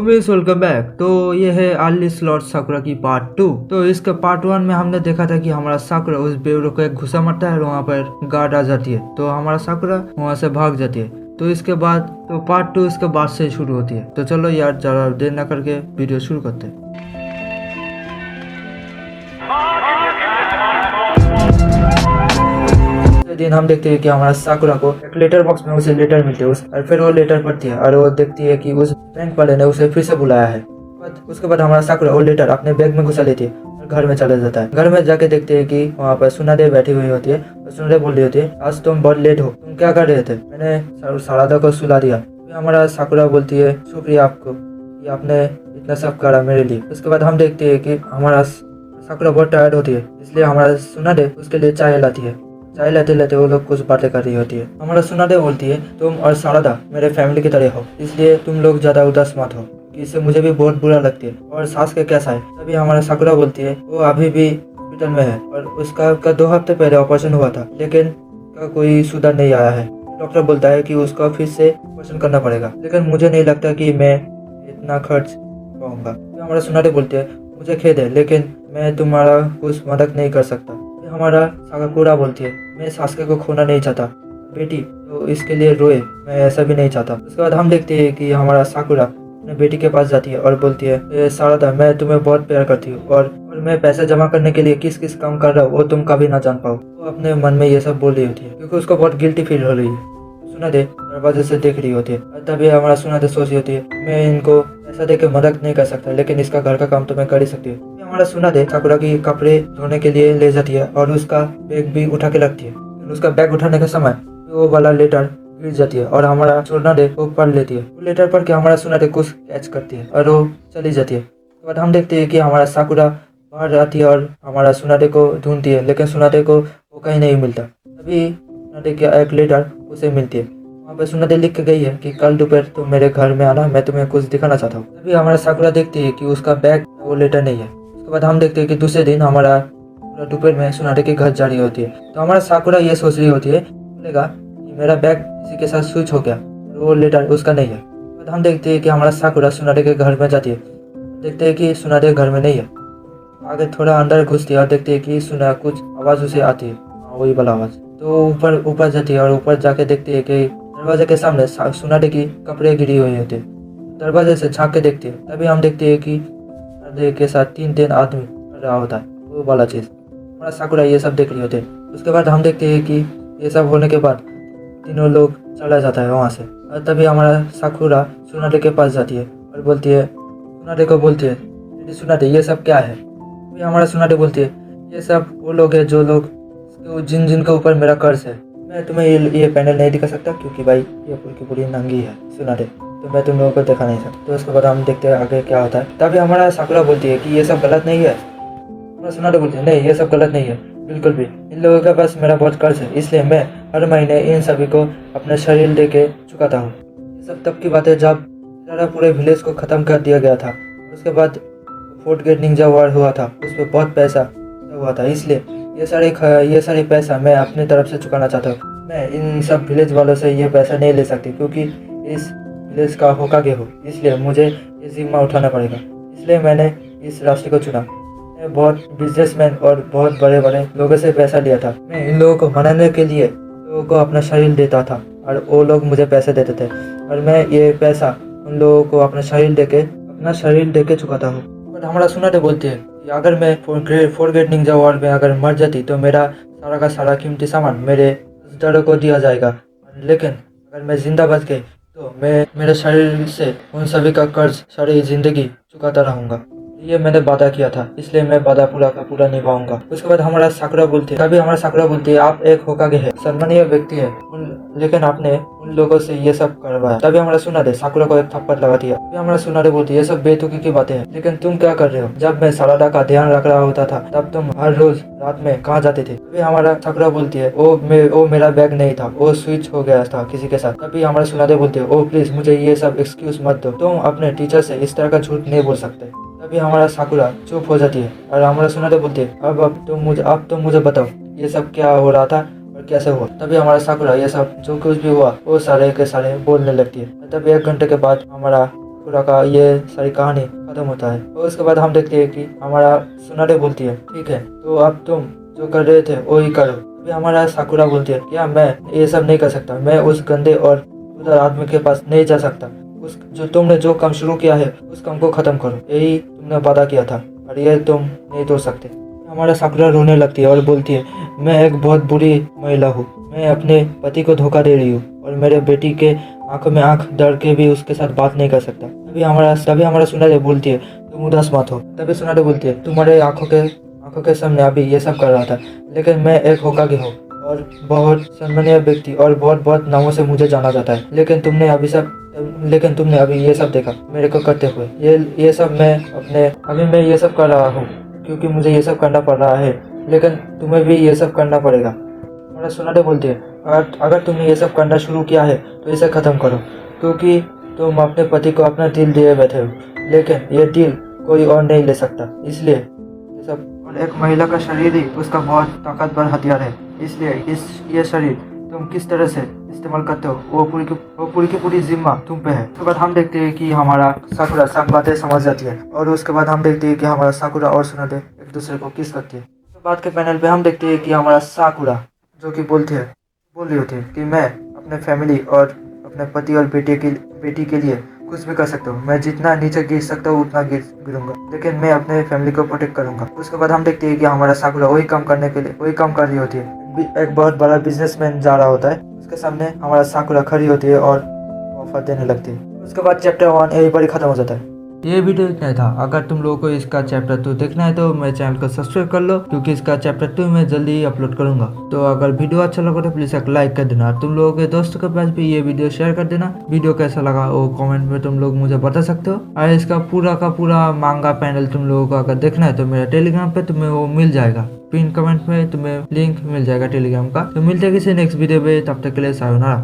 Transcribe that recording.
Miss welcome back. तो ये है अर्ली स्लॉट साकुरा की पार्ट 2। तो इसके पार्ट 1 में हमने देखा था कि हमारा साकुरा उस बेवरो को एक घुसा मारता है और वहाँ पर गार्ड आ जाती है, तो हमारा साकुरा वहाँ से भाग जाती है। तो इसके बाद तो पार्ट 2 इसके बाद से शुरू होती है। तो चलो यार ज़्यादा देर ना करके वीडियो शुरू करते हैं। दिन हम देखते हैं कि हमारा साकुरा को एक लेटर बॉक्स में उसे लेटर मिलती है और फिर वो लेटर पढ़ती है और वो देखती है कि उस बैंक वाले ने उसे फिर से बुलाया है। उसके बाद हमारा साकुरा वो लेटर अपने बैग में घुसा लेती है और घर में चला जाता है। घर में जाके देखते हैं कि वहाँ पर सुनादे बैठी हुई होती है और सुनादे बोल रही होती है, आज तुम बहुत लेट हो, तुम क्या कर रहे थे? मैंने सारादा को सुला दिया। हमारा साकुरा बोलती है, शुक्रिया आपको कि आपने इतना सब करा मेरे लिए। उसके बाद हम देखते हैं कि हमारा साकुरा बहुत टायर्ड होती है, इसलिए हमारा सुनादे उसके लिए चाय लाती है। चाय लेते लेते वो लोग कुछ बातें कर रही होती है। हमारा सुनादे बोलती है, तुम और सारदा मेरे फैमिली की तरह हो, इसलिए तुम लोग ज्यादा उदास मत हो, इससे मुझे भी बहुत बुरा लगती है। और सास के कैसा है? तभी हमारा साकुरा बोलती है, वो अभी भी हॉस्पिटल में है और उसका 2 हफ्ते पहले ऑपरेशन हुआ था, लेकिन का कोई सुधार नहीं आया है। डॉक्टर बोलता है कि उसका फिर से ऑपरेशन करना पड़ेगा, लेकिन मुझे नहीं लगता कि मैं इतना खर्च पाऊंगा। हमारा सुनादे बोलते है, मुझे खेद है, लेकिन मैं तुम्हारा कुछ मदद नहीं कर सकता। हमारा साकुरा बोलती है, मैं सासके को खोना नहीं चाहता बेटी, तो इसके लिए रोए, मैं ऐसा भी नहीं चाहता। उसके बाद हम देखते हैं कि हमारा साकुरा अपने बेटी के पास जाती है और बोलती है, सारदा मैं तुम्हें बहुत प्यार करती हूँ और मैं पैसे जमा करने के लिए किस किस काम कर रहा हूँ वो तुम कभी ना जान पाओ। वो अपने मन में ये सब बोल रही होती है क्योंकि उसको बहुत गिल्टी फील हो रही है। सुनादे दरवाजे से देख रही होती है और तभी हमारा सुनादे सोच रही होती है, मैं इनको ऐसा देख के मदद नहीं कर सकता, लेकिन इसका घर का काम तो मैं कर ही सकती हूँ। हमारा सुनादे साकुरा की कपड़े धोने के लिए ले जाती है और उसका बैग भी उठा के रखती है। उसका बैग उठाने के समय वो वाला लेटर गिर जाती है और हमारा सुनादे वो पढ़ लेती है। वो लेटर पढ़ के हमारा सुनादे कुछ कैच करती है और वो चली जाती है। उसके बाद हम देखते हैं कि हमारा साकुरा बाहर आती है और हमारा सुनादे को ढूंढती है, लेकिन सुनादे को वो कहीं नहीं मिलता। तभी सुनादे की एक लेटर उसे मिलती है। वहाँ पे सुनादे लिख के गई है कि कल दोपहर तुम मेरे घर में आना, मैं तुम्हें कुछ दिखाना चाहता हूँ। तभी हमारा साकुरा देखती है कि उसका बैग वो लेटर नहीं है। उसके बाद हम देखते हैं कि दूसरे दिन हमारा दोपहर में सुनादे के घर जा रही होती है। तो हमारा साकुरा ये सोच रही होती है, बोलेगा कि मेरा बैग किसी के साथ स्विच हो गया और वो लेटर उसका नहीं है। तो हम देखते हैं कि हमारा साकुरा सुनादे के घर में जाती है। देखते हैं कि सुनादे घर में नहीं है। आगे थोड़ा अंदर घुसती है और देखते हैं कि सुना कुछ आवाज़ उसे आती है, वही वाला आवाज़। तो ऊपर जाती है और ऊपर जाके देखती है कि दरवाजे के सामने सुनादे की कपड़े गिरी हुई होती है। दरवाजे से झाँक के देखती है, तभी हम देखते हैं कि सुनादे के साथ 3 आदमी रहा होता है, वो वाला चीज़। हमारा साकुरा ये सब देख रही होते हैं। उसके बाद हम देखते हैं कि ये सब होने के बाद तीनों लोग चला जाता है वहाँ से। और तभी हमारा साकुरा सुनादे के पास जाती है और बोलती है, सुनादे को बोलती है, दीदी सुनादे ये सब क्या है? तभी हमारा सुनादे बोलती है, ये सब वो लोग हैं जो लोग जिन के ऊपर मेरा कर्ज है। मैं तुम्हें ये पैनल नहीं दिखा सकता क्योंकि भाई ये पूरी नंगी है सुनादे, तो मैं तुम लोगों को दिखा नहीं सकता। तो उसके बाद हम देखते हैं आगे क्या होता है। तभी हमारा साकुरा बोलती है कि ये सब गलत नहीं है। सुनादे बोलते हैं, नहीं ये सब गलत नहीं है बिल्कुल भी, इन लोगों के पास मेरा बहुत कर्ज है, इसलिए मैं हर महीने इन सभी को अपने शरीर दे के चुकाता हूँ। ये सब तब की बात है जब पूरे विलेज को ख़त्म कर दिया गया था। उसके बाद फोर्ट गेट निंजा वॉर हुआ था, उस पर बहुत पैसा हुआ था, इसलिए ये सारे पैसा मैं अपनी तरफ से चुकाना चाहता हूँ। मैं इन सब विलेज वालों से ये पैसा नहीं ले सकती क्योंकि इस विलेज का होकागे हो, इसलिए मुझे ये जिम्मा उठाना पड़ेगा। इसलिए मैंने इस रास्ते को चुना। मैं बहुत बिजनेसमैन और बहुत बड़े बड़े लोगों से पैसा लिया था। मैं इन लोगों को मनाने के लिए लोगों को अपना शरीर देता था और वो लोग मुझे पैसे देते थे और मैं ये पैसा उन लोगों को अपना शरीर दे के चुकाता हूँ। बट हमारा सुनादे बोलती है कि अगर मैं फोर गेट निंजा वॉर में अगर मर जाती तो मेरा सारा का सारा कीमती सामान मेरे रिश्तेदारों को दिया जाएगा, लेकिन अगर मैं जिंदा बच गई तो मैं मेरे शरीर से उन सभी का कर्ज सारी जिंदगी चुकाता रहूंगा। ये मैंने वादा किया था, इसलिए मैं वादा पूरा का पूरा निभाऊंगा। उसके बाद हमारा साकुरा बोलती है, तभी हमारा साकुरा बोलती है, आप एक होकागे है, सम्मानीय व्यक्ति है, लेकिन आपने उन लोगों से ये सब करवाया। तभी हमारा सुनादे साकुरा को एक थप्पड़ लगा दिया। तभी हमारा सुनादे बोलती है, ये सब बेतुकी की बातें हैं, लेकिन तुम क्या कर रहे हो? जब मैं सारादा का ध्यान रख रहा होता था तब तुम हर रोज रात में कहाँ जाते थे? तभी हमारा साकुरा बोलती है, वो मेरा बैग नहीं था, वो स्विच हो गया था किसी के साथ। तभी हमारा सुनादे बोलते है, ओ प्लीज मुझे ये सब एक्सक्यूज मत दो, तुम अपने टीचर से इस तरह का झूठ नहीं बोल सकते। तभी हमारा साकुरा चुप हो जाती है और हमारा सुनादे बोलती है, अब तुम मुझे बताओ ये सब क्या हो रहा था और कैसे हुआ। तभी हमारा साकुरा ये सब जो कुछ भी हुआ वो सारे के सारे बोलने लगती है। तभी 1 घंटे के बाद हमारा पूरा का ये सारी कहानी खत्म होता है। और उसके बाद हम देखते हैं कि हमारा सुनारे बोलती है ठीक है तो अब तुम जो कर रहे थे वो ही करो। अभी हमारा साकुरा बोलती है क्या मैं ये सब नहीं कर सकता, मैं उस गंदे और उधर आदमी के पास नहीं जा सकता। उस तुमने जो काम शुरू किया है उस काम को खत्म करो, यही तुमने वादा किया था और ये तुम नहीं तोड़ सकते। हमारा साकुरा रोने लगती है और बोलती है मैं एक बहुत बुरी महिला हूँ, मैं अपने पति को धोखा दे रही हूँ और मेरे बेटी के आंखों में आंख डाल के भी उसके साथ बात नहीं कर सकता। तभी हमारा सुनारे बोलती है तुम उदास मत हो। तभी सुनारे बोलती है तुम्हारे आंखों के सामने अभी ये सब कर रहा था, लेकिन मैं एक होकागे हूँ और बहुत सम्मानीय व्यक्ति और बहुत नामों से मुझे जाना जाता है, लेकिन तुमने अभी ये सब देखा मेरे को करते हुए। ये सब मैं ये सब कर रहा हूँ क्योंकि मुझे ये सब करना पड़ रहा है, लेकिन तुम्हें भी ये सब करना पड़ेगा। हमारा सुनारे बोलती है अगर तुमने ये सब करना शुरू किया है तो इसे खत्म करो, क्योंकि तुम अपने पति को अपना दिल दिए बैठे हो, लेकिन ये दिल कोई और नहीं ले सकता। इसलिए ये सब, और एक महिला का शरीर ही उसका बहुत ताकतवर हथियार है, इसलिए ये शरीर तुम किस तरह से इस्तेमाल करते हो वो पूरी की पूरी जिम्मा तुम पे है। उसके बाद हम देखते हैं कि हमारा साकुरा सब बातें समझ जाती है और उसके बाद हम देखते हैं कि हमारा साकुरा और सुनारे एक दूसरे को किस करती है। उसके बाद के पैनल पे हम देखते हैं कि हमारा साकुरा जो कि बोल रही होती है कि मैं अपने फैमिली और अपने पति और बेटी के लिए कुछ भी कर सकता हूँ, मैं जितना नीचे गिर सकता हूँ उतना गिरूंगा, लेकिन मैं अपने फैमिली को प्रोटेक्ट करूंगा। उसके बाद हम देखते हैं कि हमारा साकुरा वही काम कर रही होती है। एक बहुत बड़ा बिजनेसमैन जा रहा होता है, उसके सामने हमारा साकुरा खड़ी होती है और ऑफर देने लगती है। उसके बाद चैप्टर 1 यही पर खत्म हो जाता है। ये वीडियो इतना ही था। अगर तुम लोगों को इसका चैप्टर 2 देखना है तो मेरे चैनल को सब्सक्राइब कर लो, क्योंकि इसका चैप्टर 2 मैं जल्दी ही अपलोड करूंगा। तो अगर वीडियो अच्छा लगा तो प्लीज एक लाइक कर देना। तुम लोगों के दोस्तों के पास भी ये वीडियो शेयर कर देना। वीडियो कैसा लगा वो कमेंट में तुम लोग मुझे बता सकते हो। और इसका पूरा का पूरा मांगा पैनल तुम लोगों को अगर देखना है तो मेरा टेलीग्राम पे तुम्हें वो मिल जाएगा, पिन कमेंट में तुम्हें लिंक मिल जाएगा टेलीग्राम का। तो मिलते हैं किसी नेक्स्ट वीडियो में, तब तक के लिए सायोनारा।